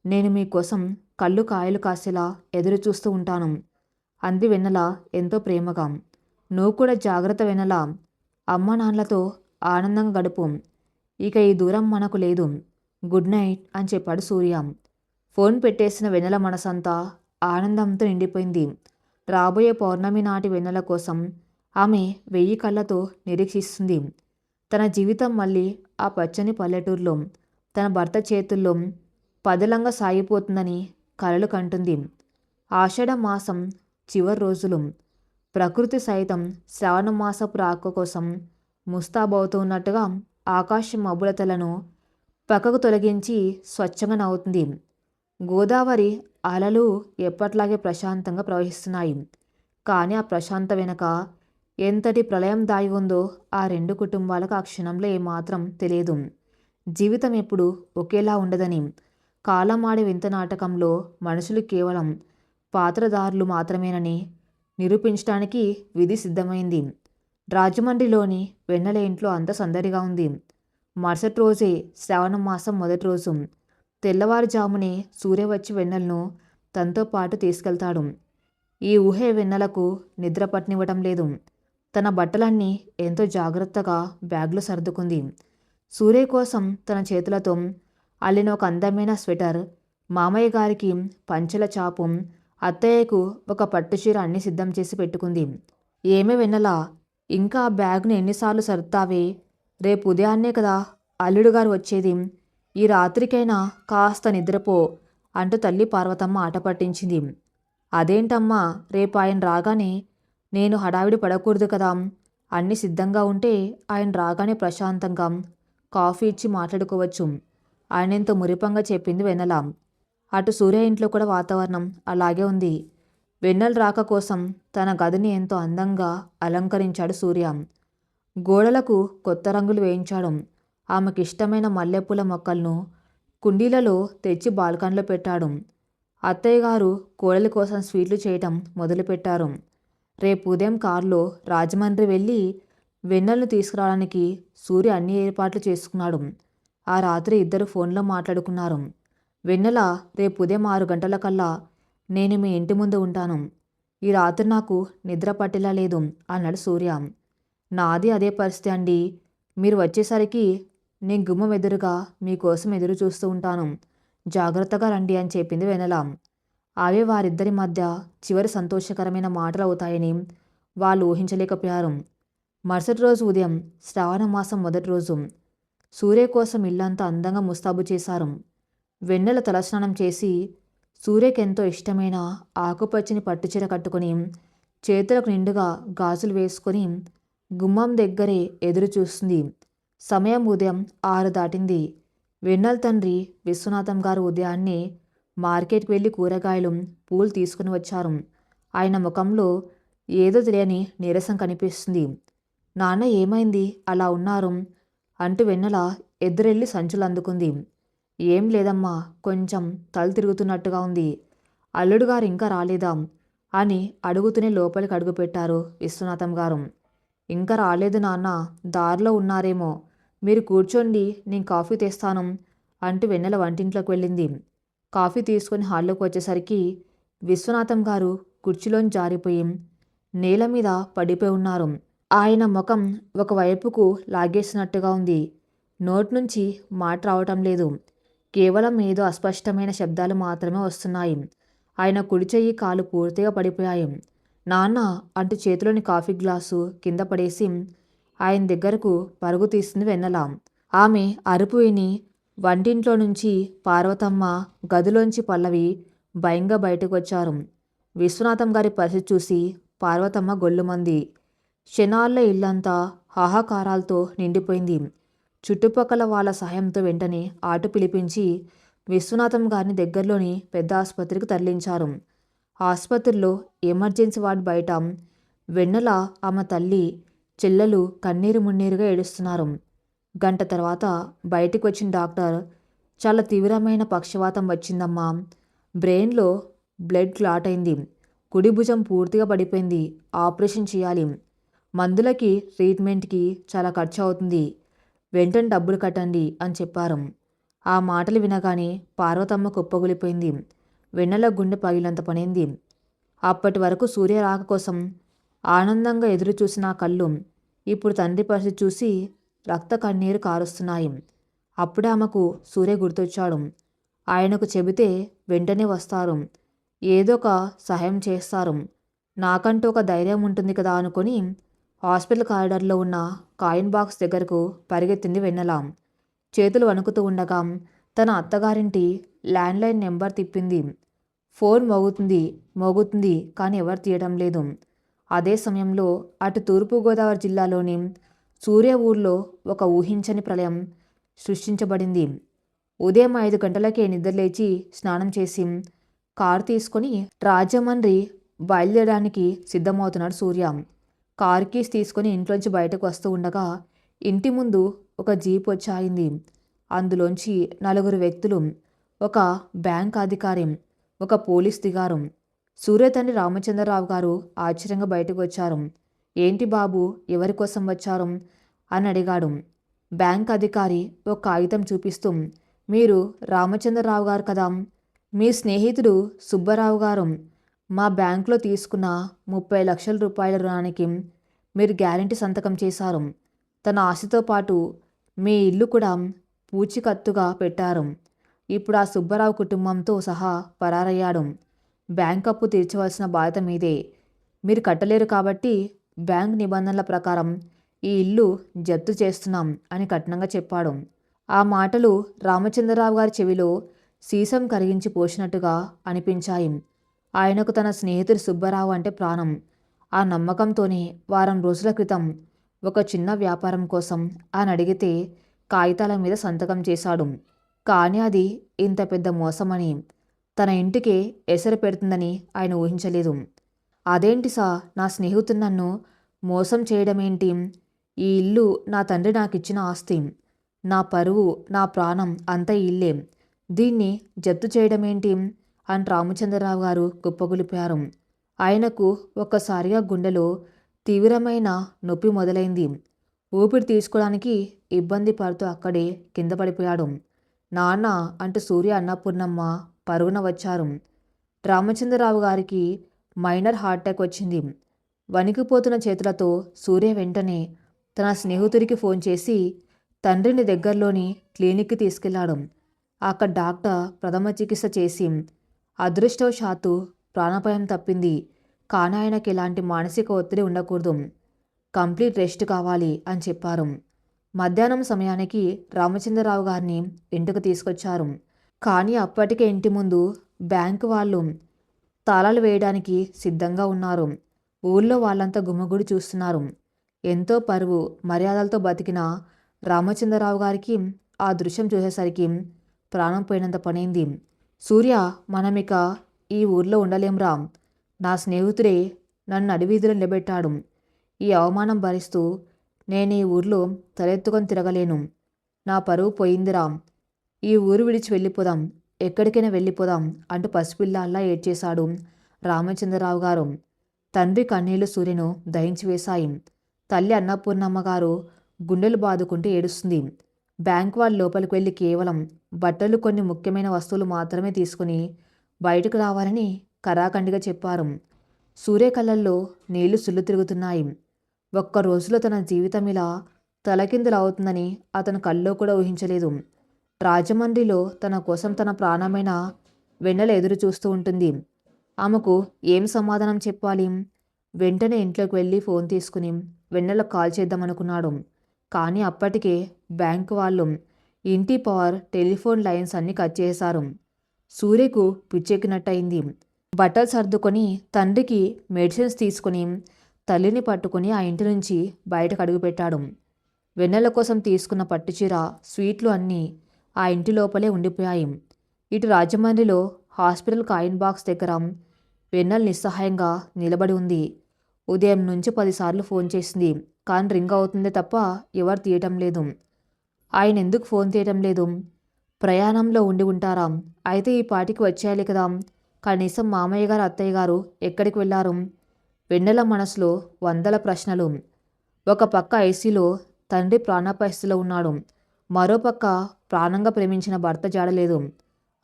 నేను మీకోసం కళ్ళు కాయలు కాసేలా ఎదురు చూస్తూ ఉంటాను అంది వెన్నెల ఎంతో ప్రేమగా. నువ్వు కూడా జాగ్రత్త వెన్నెల. అమ్మ నాన్నలతో ఆనందంగా గడుపు. ఇక ఈ దూరం మనకు లేదు. గుడ్ నైట్ అని చెప్పాడు సూర్య. ఫోన్ పెట్టేసిన వెన్నెల మనసంతా ఆనందంతో నిండిపోయింది. రాబోయే పౌర్ణమి నాటి వెన్నెల కోసం ఆమె 1000 కళ్ళతో నిరీక్షిస్తుంది. తన జీవితం మళ్ళీ ఆ పచ్చని పల్లెటూరులో తన భర్త చేతుల్లో పదిలంగా సాగిపోతుందని కలలు కంటుంది. ఆషాఢ మాసం చివరి రోజులు. ప్రకృతి సైతం శ్రావణ మాసపు రాక కోసం ముస్తాబవుతూ ఉన్నట్టుగా ఆకాశం మబ్బుల తెలను పక్కకు తొలగించి స్వచ్ఛంగా నవ్వుతుంది. గోదావరి అలలు ఎప్పట్లాగే ప్రశాంతంగా ప్రవహిస్తున్నాయి. కానీ ఆ ప్రశాంత వెనక ఎంతటి ప్రళయం దాగి ఉందో ఆ 2 కుటుంబాలకు ఆ క్షణంలో ఏమాత్రం తెలియదు. జీవితం ఎప్పుడు ఒకేలా ఉండదని, కాలం ఆడే వింత నాటకంలో మనుషులు కేవలం పాత్రధారులు మాత్రమేనని నిరూపించడానికి విధి సిద్ధమైంది. రాజమండ్రిలోని వెన్నెల ఇంట్లో అంత సందడిగా ఉంది. మరుసటి రోజే శ్రావణ మాసం మొదటి రోజు. తెల్లవారుజామునే సూర్య వచ్చి వెన్నెలను తనతో పాటు తీసుకెళ్తాడు. ఈ ఊహే వెన్నెలకు నిద్ర పట్టనివ్వటం లేదు. తన బట్టలన్నీ ఎంతో జాగ్రత్తగా బ్యాగ్లో సర్దుకుంది. సూర్య కోసం తన చేతులతో అల్లిన ఒక అందమైన స్వెటర్, మామయ్య గారికి పంచెల చాపు, అత్తయ్యకు ఒక పట్టుచీర అన్నీ సిద్ధం చేసి పెట్టుకుంది. ఏమే వెన్నెలా, ఇంకా ఆ బ్యాగ్ను ఎన్నిసార్లు సర్దుతావే? రేపు ఉదయాన్నే కదా అల్లుడు గారు వచ్చేది. ఈ రాత్రికైనా కాస్త నిద్రపో అంటూ తల్లి పార్వతమ్మ ఆట పట్టించింది. అదేంటమ్మా, రేపు ఆయన రాగానే నేను హడావిడి పడకూడదు కదా. అన్నీ సిద్ధంగా ఉంటే ఆయన రాగానే ప్రశాంతంగా కాఫీ ఇచ్చి మాట్లాడుకోవచ్చు. ఆయనెంతో మురిపంగా చెప్పింది వెన్నెల. అటు సూర్య ఇంట్లో కూడా వాతావరణం అలాగే ఉంది. వెన్నెల రాక కోసం తన గదిని ఎంతో అందంగా అలంకరించాడు సూర్య. గోడలకు కొత్త రంగులు వేయించాడు. ఆమెకిష్టమైన మల్లెపూల మొక్కలను కుండీలలో తెచ్చి బాల్కనీలో పెట్టాడు. అత్తయ్య గారు కోడలి కోసం స్వీట్లు చేయటం మొదలుపెట్టారు. రేపు ఉదయం కారులో రాజమండ్రి వెళ్ళి వెన్నెలను తీసుకురావడానికి సూర్య అన్ని ఏర్పాట్లు చేసుకున్నాడు. ఆ రాత్రి ఇద్దరు ఫోన్లో మాట్లాడుకున్నారు. వెన్నెల, రేపు ఉదయం 6 గంటలకల్లా నేను మీ ఇంటి ముందు ఉంటాను. ఈ రాత్రి నాకు నిద్ర పట్టేలా లేదు అన్నాడు సూర్య. నాది అదే పరిస్థితి అండి. మీరు వచ్చేసరికి నేను గుమ్మం ఎదురుగా మీకోసం ఎదురు చూస్తూ ఉంటాను. జాగ్రత్తగా రండి అని చెప్పింది వెన్నెల. అవే వారిద్దరి మధ్య చివరి సంతోషకరమైన మాటలు అవుతాయని వాళ్ళు ఊహించలేకపోయారు. మరుసటి రోజు ఉదయం శ్రావణ మాసం మొదటి రోజు. సూర్య కోసం ఇల్లంతా అందంగా ముస్తాబు చేశారు. వెన్నెల తలస్నానం చేసి సూర్యకెంతో ఇష్టమైన ఆకుపచ్చని పట్టుచీర కట్టుకొని, చేతులకు నిండుగా గాజులు వేసుకొని గుమ్మం దగ్గరే ఎదురు చూస్తుంది. సమయం ఉదయం 6 దాటింది. వెన్నెల తండ్రి విశ్వనాథం గారు ఉదయాన్నే మార్కెట్కి వెళ్ళి కూరగాయలు, పూలు తీసుకుని వచ్చారు. ఆయన ముఖంలో ఏదో తెలియని నీరసం కనిపిస్తుంది. నాన్న, ఏమైంది అలా ఉన్నారు అంటూ వెన్నెల ఎదురెళ్ళి సంచులు అందుకుంది. ఏం లేదమ్మా, కొంచెం తల తిరుగుతున్నట్టుగా ఉంది. అల్లుడు గారు ఇంకా రాలేదా అని అడుగుతూనే లోపలికి అడుగుపెట్టారు విశ్వనాథం గారు. ఇంకా రాలేదు నాన్న, దారిలో ఉన్నారేమో. మీరు కూర్చోండి, నేను కాఫీ తెస్తాను అంటూ వెన్నెల వంటింట్లోకి వెళ్ళింది. కాఫీ తీసుకొని హాల్లోకి వచ్చేసరికి విశ్వనాథం గారు కుర్చీలోంచి జారిపోయి నేల మీద పడిపోయి ఉన్నారు. ఆయన ముఖం ఒకవైపుకు లాగేసినట్టుగా ఉంది. నోటి నుంచి మాట రావటం లేదు. కేవలం ఏదో అస్పష్టమైన శబ్దాలు మాత్రమే వస్తున్నాయి. ఆయన కుడి చెయ్యి, కాలు పూర్తిగా పడిపోయాయి. నాన్న అంటూ చేతిలోని కాఫీ గ్లాసు కింద పడేసి ఆయన దగ్గరకు పరుగు తీసింది వెన్నెల. ఆమె అరుపు విని వంటింట్లో నుంచి పార్వతమ్మ, గదిలోంచి పల్లవి భయంగా బయటకు వచ్చారు. విశ్వనాథం గారి పరిస్థితి చూసి పార్వతమ్మ గొల్లుమంది. క్షణాల్లో ఇల్లంతా హాహాకారాలతో నిండిపోయింది. చుట్టుపక్కల వాళ్ళ సహాయంతో వెంటనే ఆటో పిలిపించి విశ్వనాథం గారిని దగ్గరలోని పెద్ద ఆసుపత్రికి తరలించారు. ఆసుపత్రిలో ఎమర్జెన్సీ వార్డు బయట వెన్నెల, ఆమె తల్లి, చెల్లెలు కన్నీరు మున్నీరుగా ఏడుస్తున్నారు. గంట తర్వాత బయటికి వచ్చిన డాక్టర్, చాలా తీవ్రమైన పక్షవాతం వచ్చిందమ్మా. బ్రెయిన్లో బ్లడ్ క్లాట్ అయింది. కుడి భుజం పూర్తిగా పడిపోయింది. ఆపరేషన్ చేయాలి. మందులకి, ట్రీట్మెంట్కి చాలా ఖర్చు అవుతుంది. వెంటనే డబ్బులు కట్టండి అని చెప్పారు. ఆ మాటలు వినగానే పార్వతమ్మ కుప్పగొలిపోయింది. వెన్నెల గుండె పగిలంత పనైంది. అప్పటి వరకు సూర్య రాక కోసం ఆనందంగా ఎదురు చూసిన కళ్ళు ఇప్పుడు తండ్రి పరిస్థితి చూసి రక్త కన్నీరు కారుస్తున్నాయి. అప్పుడే ఆమెకు సూర్య గుర్తొచ్చాడు. ఆయనకు చెబితే వెంటనే వస్తారు, ఏదో ఒక సహాయం చేస్తారు, నాకంటూ ఒక ధైర్యం ఉంటుంది కదా అనుకొని హాస్పిటల్ కారిడార్లో ఉన్న కాయిన్ బాక్స్ దగ్గరకు పరిగెత్తింది వెన్నెల. చేతులు వణుకుతూ ఉండగా తన అత్తగారింటి ల్యాండ్లైన్ నెంబర్ తిప్పింది. ఫోన్ మోగుతుంది కానీ ఎవరు తీయడం లేదు. అదే సమయంలో అటు తూర్పుగోదావరి జిల్లాలోని సూర్య ఊర్లో ఒక ఊహించని ప్రళయం సృష్టించబడింది. ఉదయం 5 గంటలకే నిద్రలేచి స్నానం చేసి కారు తీసుకొని రాజమండ్రి బయలుదేరడానికి సిద్ధమవుతున్నాడు సూర్య. కార్ కీస్ తీసుకొని ఇంట్లోంచి బయటకు వస్తూ ఉండగా ఇంటి ముందు ఒక జీప్ వచ్చి ఆగింది. అందులోంచి 4 వ్యక్తులు, ఒక బ్యాంక్ అధికారి, ఒక పోలీస్ దిగారు. సూర్య తండ్రి రామచంద్రరావు గారు ఆశ్చర్యంగా బయటకు వచ్చారు. ఏంటి బాబు, ఎవరి కోసం వచ్చారు అని అడిగాడు. బ్యాంక్ అధికారి ఒక కాగితం చూపిస్తూ, మీరు రామచంద్రరావు గారు కదా, మీ స్నేహితుడు సుబ్బారావు గారు మా బ్యాంకులో తీసుకున్న 30 లక్షల రూపాయల రుణానికి మీరు గ్యారెంటీ సంతకం చేశారు. తన ఆస్తితో పాటు మీ ఇల్లు కూడా పూచీకత్తుగా పెట్టారు. ఇప్పుడు ఆ సుబ్బారావు కుటుంబంతో సహా పరారయ్యాడు. బ్యాంక్ అప్పు తీర్చవలసిన బాధ్యత మీదే. మీరు కట్టలేరు కాబట్టి బ్యాంక్ నిబంధనల ప్రకారం ఈ ఇల్లు జప్తు చేస్తున్నాం అని కఠినంగా చెప్పాడు. ఆ మాటలు రామచంద్రరావు గారి చెవిలో సీసం కరిగించి పోసినట్టుగా అనిపించాయి. ఆయనకు తన స్నేహితుడు సుబ్బారావు అంటే ప్రాణం. ఆ నమ్మకంతోనే వారం రోజుల క్రితం ఒక చిన్న వ్యాపారం కోసం ఆయన అడిగితే కాగితాల మీద సంతకం చేశాడు. కానీ అది ఇంత పెద్ద మోసమని, తన ఇంటికే ఎసరు పెడుతుందని ఆయన ఊహించలేదు. అదేంటి నా స్నేహితుడు నన్ను మోసం చేయడమేంటి? ఈ ఇల్లు నా తండ్రి నాకిచ్చిన ఆస్తి. నా పరువు, నా ప్రాణం అంతా ఇల్లే. దీన్ని జప్తు చేయడమేంటి అని రామచంద్రరావు గారు కుప్పగొలిపారు. ఆయనకు ఒక్కసారిగా గుండెలో తీవ్రమైన నొప్పి మొదలైంది. ఊపిరి తీసుకోవడానికి ఇబ్బంది పడుతూ అక్కడే కింద పడిపోయాడు. నాన్న అంటూ సూర్య, అన్నపూర్ణమ్మ పరుగున వచ్చారు. రామచంద్రరావు గారికి మైనర్ హార్ట్అటాక్ వచ్చింది. వణికిపోతున్న చేతులతో సూర్య వెంటనే తన స్నేహితుడికి ఫోన్ చేసి తండ్రిని దగ్గరలోని క్లినిక్కి తీసుకెళ్లాడు. అక్కడ డాక్టర్ ప్రథమ చికిత్స చేసి అదృష్టవశాత్తు ప్రాణాపాయం తప్పింది. కానీ ఆయనకి ఎలాంటి మానసిక ఒత్తిడి ఉండకూడదు, కంప్లీట్ రెస్ట్ కావాలి అని చెప్పారు. మధ్యాహ్నం సమయానికి రామచంద్రరావు గారిని ఇంటికి తీసుకొచ్చారు. కానీ అప్పటికే ఇంటి ముందు బ్యాంకు వాళ్ళు తాళాలు వేయడానికి సిద్ధంగా ఉన్నారు. ఊళ్ళో వాళ్ళంతా గుమ్మగుడి చూస్తున్నారు. ఎంతో పరువు మర్యాదలతో బతికిన రామచంద్రరావు గారికి ఆ దృశ్యం చూసేసరికి ప్రాణం పోయినంత పనైంది. సూర్య, మనమిక ఈ ఊర్లో ఉండలేంరా. నా స్నేహితుడే నన్ను అడవీధిలో నిలబెట్టాడు. ఈ అవమానం భరిస్తూ నేను ఈ ఊర్లో తలెత్తుకొని తిరగలేను. నా పరువు పోయిందిరా. ఈ ఊరు విడిచి వెళ్ళిపోదాం, ఎక్కడికైనా వెళ్ళిపోదాం అంటూ పసిపిల్లల్లా ఏడ్చేశాడు రామచంద్రరావు గారు. తండ్రి కన్నీళ్లు సూర్యను దహించి వేశాయి. తల్లి అన్నపూర్ణమ్మ గారు గుండెలు బాదుకుంటూ ఏడుస్తుంది. బ్యాంక్ వాళ్ళు లోపలికి వెళ్ళి కేవలం బట్టలు, కొన్ని ముఖ్యమైన వస్తువులు మాత్రమే తీసుకుని బయటకు రావాలని కరాఖండిగా చెప్పారు. సూర్య కళ్ళల్లో నీళ్లు సుళ్ళు తిరుగుతున్నాయి. ఒక్క రోజులో తన జీవితం ఇలా తలకిందులవుతుందని అతను కల్లో కూడా ఊహించలేదు. రాజమండ్రిలో తన కోసం తన ప్రాణమైన వెన్నెల ఎదురు చూస్తూ ఉంటుంది. ఆమెకు ఏం సమాధానం చెప్పాలి? వెంటనే ఇంట్లోకి వెళ్ళి ఫోన్ తీసుకుని వెన్నెల కాల్ చేద్దామనుకున్నాడు. కానీ అప్పటికే బ్యాంకు వాళ్ళు ఇంటి పవర్, టెలిఫోన్ లైన్స్ అన్నీ కట్ చేశారు. సూర్యకు పిచ్చెక్కినట్టయింది. బట్టలు సర్దుకొని తండ్రికి మెడిసిన్స్ తీసుకుని తల్లిని పట్టుకుని ఆ ఇంటి నుంచి బయటకు అడుగుపెట్టాడు. వెన్నెల కోసం తీసుకున్న పట్టుచీర, స్వీట్లు అన్నీ ఆ ఇంటి లోపలే ఉండిపోయాయి. ఇటు రాజమండ్రిలో హాస్పిటల్ కాయిన్ బాక్స్ దగ్గర వెన్నెల నిస్సహాయంగా నిలబడి ఉంది. ఉదయం నుంచి 10 సార్లు ఫోన్ చేసింది. కానీ రింగ్ అవుతుందే తప్ప ఎవరు తీయటం లేదు. ఆయన ఎందుకు ఫోన్ తీయటం లేదు? ప్రయాణంలో ఉండి ఉంటారా? అయితే ఈ పాటికి వచ్చేయాలి కదా. కనీసం మామయ్య గారు, అత్తయ్య గారు ఎక్కడికి వెళ్ళారు? వెన్నెల మనసులో వందల ప్రశ్నలు. ఒక పక్క ఐసీలో తండ్రి ప్రాణాపాయ స్థితిలో ఉన్నాడు. మరోపక్క ప్రాణంగా ప్రేమించిన భర్త జాడలేదు.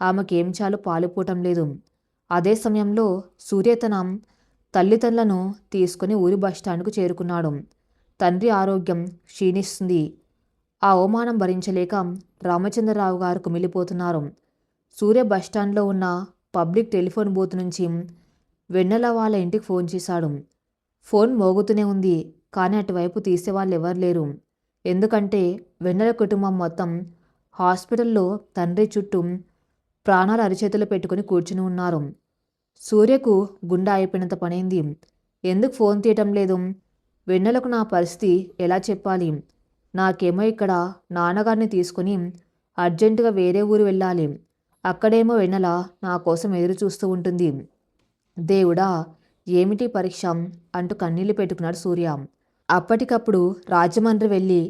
ఆమెకేం చాలు పాలుపోవటం లేదు. అదే సమయంలో సూర్య తన తల్లిదండ్రులను తీసుకుని ఊరి బస్టాండ్కు చేరుకున్నాడు. తండ్రి ఆరోగ్యం క్షీణిస్తుంది. ఆ అవమానం భరించలేక రామచంద్రరావు గారు కుమిలిపోతున్నారు. సూర్య బస్టాండ్లో ఉన్న పబ్లిక్ టెలిఫోన్ బూత్ నుంచి వెన్నెల వాళ్ళ ఇంటికి ఫోన్ చేశాడు. ఫోన్ మోగుతూనే ఉంది. కానీ అటువైపు తీసేవాళ్ళు ఎవరు లేరు. ఎందుకంటే వెన్నెల కుటుంబం మొత్తం హాస్పిటల్లో తండ్రి చుట్టూ ప్రాణాలు అరిచేతులు పెట్టుకుని కూర్చుని ఉన్నారు. సూర్యకు గుండె అయిపోయినంత పనైంది. ఎందుకు ఫోన్ తీయటం లేదు? వెన్నెలకు నా పరిస్థితి ఎలా చెప్పాలి? నాకేమో ఇక్కడ నాన్నగారిని తీసుకుని అర్జెంటుగా వేరే ఊరు వెళ్ళాలి. అక్కడేమో వెన్నెల నా కోసం ఎదురు చూస్తూ ఉంటుంది. దేవుడా, ఏమిటి పరీక్ష అంటూ కన్నీళ్లు పెట్టుకున్నాడు సూర్య. అప్పటికప్పుడు రాజమండ్రి వెళ్ళి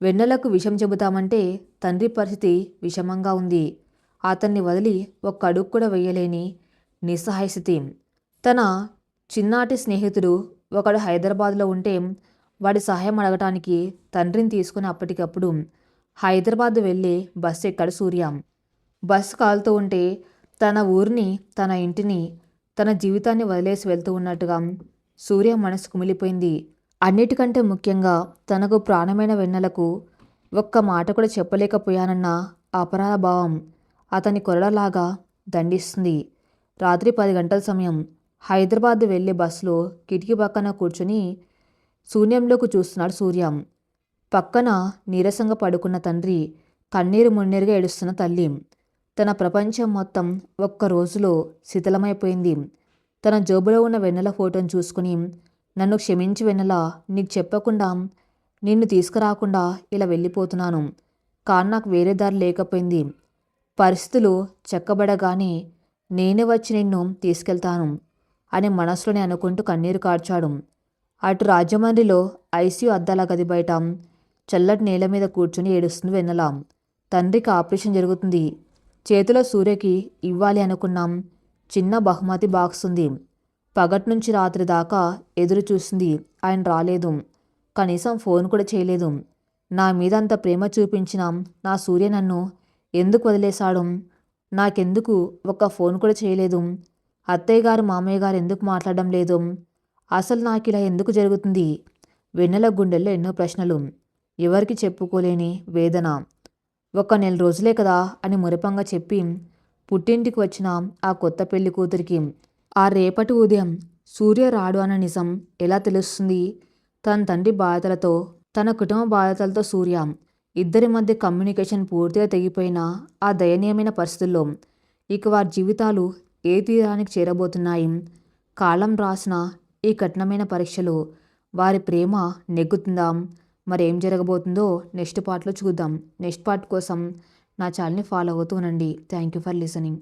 వెన్నెలకు విషం చెబుతామంటే తండ్రి పరిస్థితి విషమంగా ఉంది. అతన్ని వదిలి ఒక్క అడుగు కూడా వేయలేని నిస్సహాయ స్థితి. తన చిన్నాటి స్నేహితుడు ఒకడు హైదరాబాద్లో ఉంటే వాడి సహాయం అడగటానికి తండ్రిని తీసుకుని అప్పటికప్పుడు హైదరాబాద్ వెళ్ళి బస్సు ఎక్కాడు సూర్య. బస్సు కాలుతూ ఉంటే తన ఊరిని, తన ఇంటిని, తన జీవితాన్ని వదిలేసి వెళ్తూ ఉన్నట్టుగా సూర్య మనసు కుమిలిపోయింది. అన్నిటికంటే ముఖ్యంగా తనకు ప్రాణమైన వెన్నెలకు ఒక్క మాట కూడా చెప్పలేకపోయానన్న అపరాధ భావం అతని కొరడలాగా దండిస్తుంది. రాత్రి 10 గంటల సమయం. హైదరాబాద్ వెళ్ళే బస్సులో కిటికీ పక్కన కూర్చుని శూన్యంలోకి చూస్తున్నాడు సూర్య. పక్కన నీరసంగా పడుకున్న తండ్రి, కన్నీరు మున్నీరుగా ఏడుస్తున్న తల్లి. తన ప్రపంచం మొత్తం ఒక్క రోజులో శిథిలమైపోయింది. తన జోబులో ఉన్న వెన్నెల ఫోటోను చూసుకుని, నన్ను క్షమించి వెన్నెల, నీకు చెప్పకుండా నిన్ను తీసుకురాకుండా ఇలా వెళ్ళిపోతున్నాను. కానీ నాకు వేరే దారి లేకపోయింది. పరిస్థితులు చక్కబడగానే నేనే వచ్చి నిన్ను తీసుకెళ్తాను అని మనసులోనే అనుకుంటూ కన్నీరు కార్చాడు. అటు రాజమండ్రిలో ఐసీయూ అద్దాల గది బయట చల్లటి నేల మీద కూర్చుని ఏడుస్తుంది వెన్నెల. తండ్రికి ఆపరేషన్ జరుగుతుంది. చేతిలో సూర్యకి ఇవ్వాలి అనుకున్నాం చిన్న బహుమతి బాక్స్ ఉంది. పగటి నుంచి రాత్రి దాకా ఎదురు చూసింది. ఆయన రాలేదు. కనీసం ఫోన్ కూడా చేయలేదు. నా మీద అంత ప్రేమ చూపించిన నా సూర్య నన్ను ఎందుకు వదిలేశాడు? నాకెందుకు ఒక్క ఫోన్ కూడా చేయలేదు? అత్తయ్య గారు, మామయ్య గారు ఎందుకు మాట్లాడడం లేదు? అసలు నాకు ఇలా ఎందుకు జరుగుతుంది? వెన్నెల గుండెల్లో ఎన్నో ప్రశ్నలు, ఎవరికి చెప్పుకోలేని వేదన. ఒక 4 రోజులే కదా అని మురిపంగా చెప్పి పుట్టింటికి వచ్చిన ఆ కొత్త పెళ్లి కూతురికి ఆ రేపటి ఉదయం సూర్య రాడు అన్న నిజం ఎలా తెలుస్తుంది? తన తండ్రి బాధ్యతలతో, తన కుటుంబ బాధ్యతలతో సూర్య ఇద్దరి మధ్య కమ్యూనికేషన్ పూర్తిగా తెగిపోయిన ఆ దయనీయమైన పరిస్థితుల్లో ఇక వారి జీవితాలు ఏ తీరానికి చేరబోతున్నాయి? కాలం రాసిన ఈ కఠినమైన పరీక్షలో వారి ప్రేమ నెగ్గుతుందా? మరేం జరగబోతుందో నెక్స్ట్ పార్ట్లో చూద్దాం. నెక్స్ట్ పార్ట్ కోసం నా ఛానల్ని ఫాలో అవుతూ ఉండండి. Thank you for listening.